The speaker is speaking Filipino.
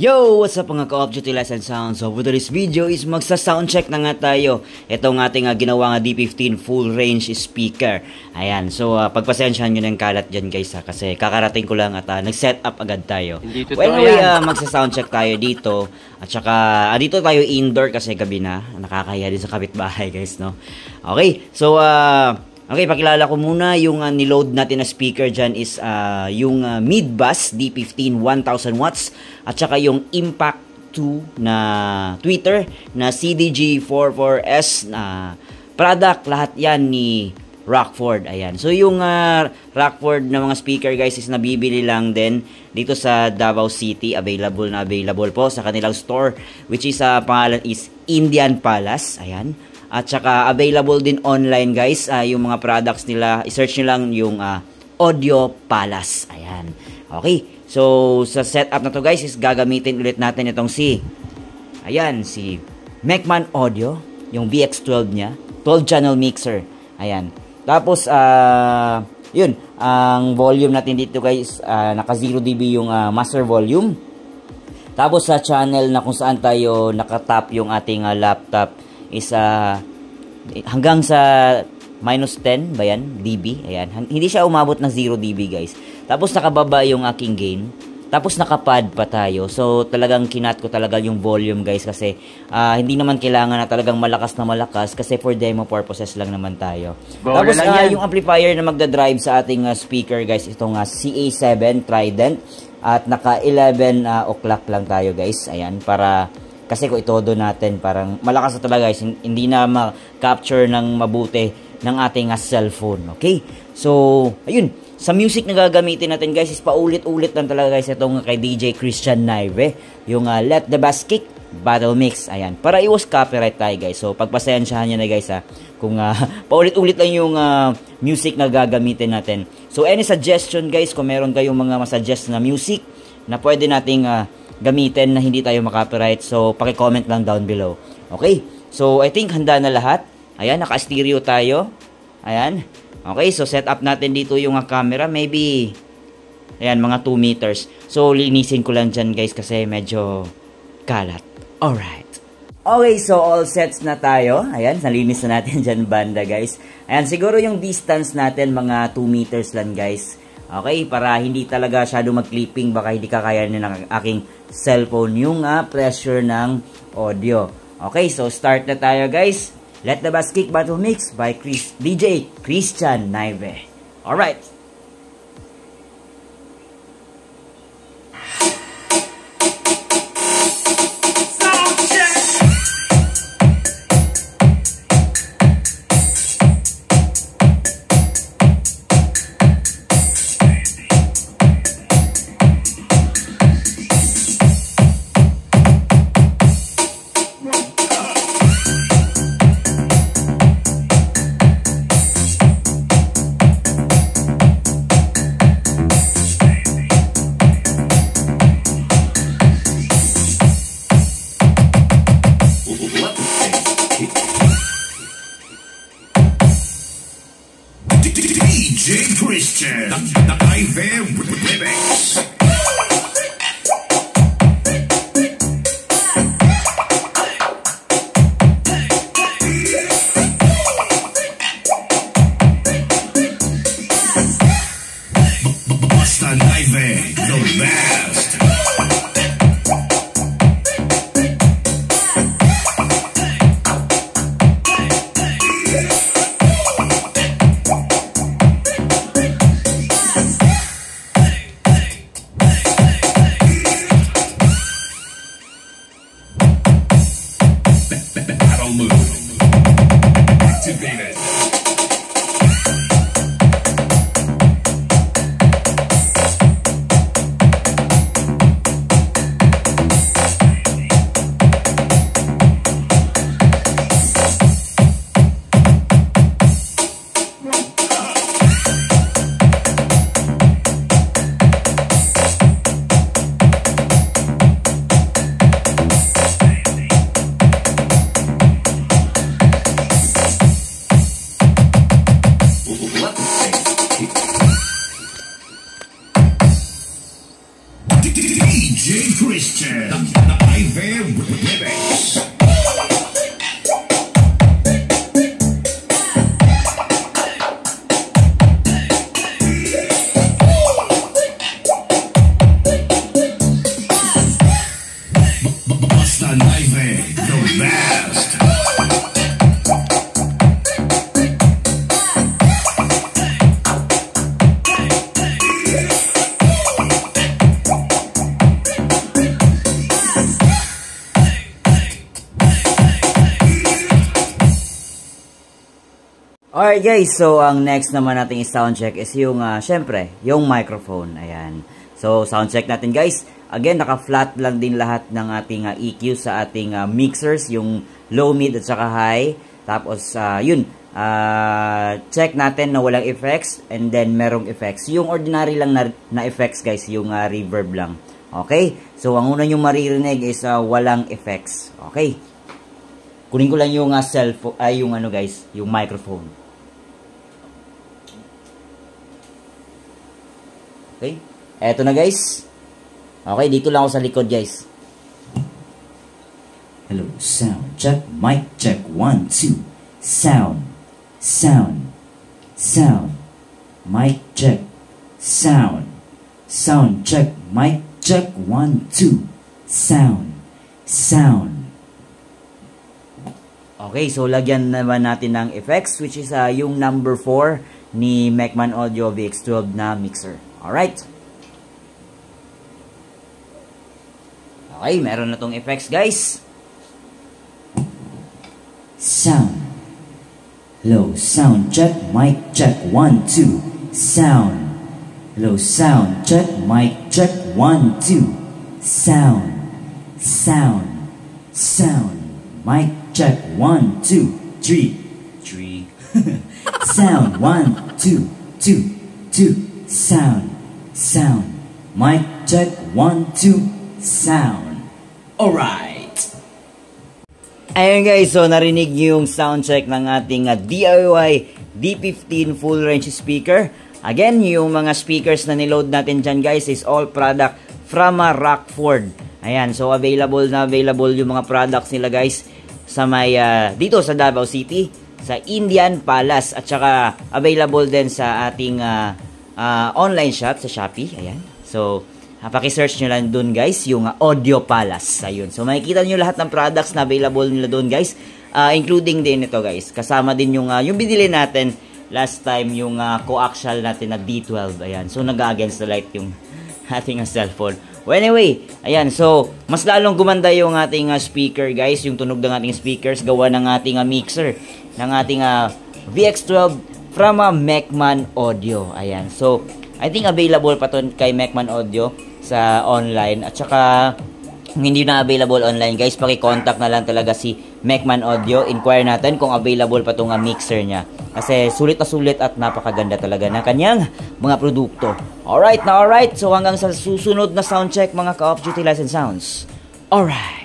Yo! What's up mga ka-Off Duty Lights and Sounds? So for today's video is magsa-soundcheck na nga tayo. Ito ang ating ginawa nga D15 full range speaker. Ayan, so pagpasensyahan nyo ng kalat dyan guys kasi kakarating ko lang at nag-set up agad tayo. Well anyway, magsa-soundcheck tayo dito. At saka dito tayo indoor kasi gabi na. Nakakahiya din sa kapitbahay guys, no? Okay, so okay, pakilala ko muna yung niload natin na speaker dyan is yung Midbass D15 1000 watts at saka yung Impact 2 na tweeter na CDG44S na product. Lahat yan ni Rockford. Ayan. So yung Rockford na mga speaker guys is nabibili lang din dito sa Davao City. Available po sa kanilang store which is pangalan is Indian Palace. Ayan. At saka available din online guys, yung mga products nila, i-search nyo lang yung Audio Palace. Ayan. Okay, so sa setup na to guys is gagamitin ulit natin itong si Mechman Audio, yung VX12 niya, 12 channel mixer. Ayan. Tapos, yun, ang volume natin dito guys, naka 0 dB yung master volume. Tapos sa channel na kung saan tayo nakatap yung ating laptop is hanggang sa minus 10 ba yan? dB. Ayan. Hindi siya umabot ng 0 dB guys. Tapos nakababa yung aking gain. Tapos nakapad pa tayo. So talagang kinat ko talaga yung volume guys kasi hindi naman kailangan na talagang malakas kasi for demo purposes lang naman tayo. Tapos yung amplifier na magdadrive sa ating speaker guys, itong CA7 Trident at naka 11 o'clock lang tayo guys. Ayan, para kasi kung itodo natin, parang malakas na talaga guys. Hindi na ma-capture ng mabuti ng ating cellphone. Okay? So, ayun. Sa music na gagamitin natin guys is paulit-ulit lang talaga guys itong kay DJ Christian Naive. Yung Let the Bass Kick Battle Mix. Ayan. Para iwas copyright tayo guys. So, pagpasensyahan nyo na guys kung paulit-ulit lang yung music na gagamitin natin. So, any suggestion guys, kung meron kayong mga masuggest na music na pwede nating gamitin na hindi tayo makapiright. So, paki-comment lang down below. Okay? So, I think handa na lahat. Ayan, naka-stereo tayo. Ayan. Okay, so set up natin dito yung camera. Maybe, ayan, mga 2 meters. So, linisin ko lang dyan guys kasi medyo kalat. Alright. Okay, so all sets na tayo. Ayan, nalinis na natin dyan banda guys. Ayan, siguro yung distance natin mga 2 meters lang guys. Okay, para hindi talaga shadow mag-clipping, baka hindi kakaya ng aking cellphone yung pressure ng audio. Okay, so start na tayo guys. Let the Bass Kick Battle Mix by DJ Christian Naive. Alright. DJ Christian, the Naive Remix. Basta Naive, the best. Battle move activated. DJ Christian. Alright guys, so ang next naman nating sound check is yung, syempre, yung microphone. Ayan. So, sound check natin guys. Again, naka-flat lang din lahat ng ating EQ sa ating mixers, yung low, mid, at saka high. Tapos, yun, check natin na walang effects, and then merong effects. Yung ordinary lang na effects guys, yung reverb lang. Okay? So, ang una yung maririnig is walang effects. Okay? Kunin ko lang yung cellphone, yung ano guys, yung microphone. Okay? Eto na guys. Okay, dito lang ako sa likod guys. Hello, sound check, mic check, 1, 2. Sound, sound, sound, mic check, sound, sound check, mic check, 1, 2. Sound, sound. Okay, so lagyan naman natin ng effects, which is yung number 4 ni Mechman Audio VX12 na mixer. Alright. Okay, meron na tong effects guys. Sound. Hello, sound check, mic check, 1, 2. Sound. Hello, sound check, mic check, 1, 2. Sound. Sound. Sound. Mic check, 1, 2, 3. 3. Sound, 1, 2, 2, 2. Sound. Sound. Mic check, 1, 2. Sound. Alright. Ayun guys, so narinig niyo yung sound check ng ating DIY D15 full range speaker. Again, yung mga speakers na niload natin dyan guys is all product from Rockford. Ayan, so available yung mga products nila guys sa may dito sa Davao City, sa Indian Palace, at saka available din sa ating online shop sa Shopee. Ayan. So, paki-search nyo lang dun guys, yung Audio Palace. Ayun. So, makikita nyo lahat ng products na available nila dun guys. Including din ito guys. Kasama din yung binili natin last time, yung coaxial natin na D12. Ayan. So, nag-against the light yung ating cellphone. Well, anyway, ayan. So, mas lalong gumanda yung ating speaker guys. Yung tunog ng ating speakers. Gawa ng ating mixer. Ng ating VX12 from Mechman Audio. Ayan. So, I think available pa to kay Mechman Audio sa online. At saka, hindi na available online guys, paki-contact na lang talaga si Mechman Audio. Inquire natin kung available pa itong mixer niya. Kasi sulit na sulit at napakaganda talaga ng kanyang mga produkto. Alright na alright. So hanggang sa susunod na sound check mga ka-off duty license sounds. Alright.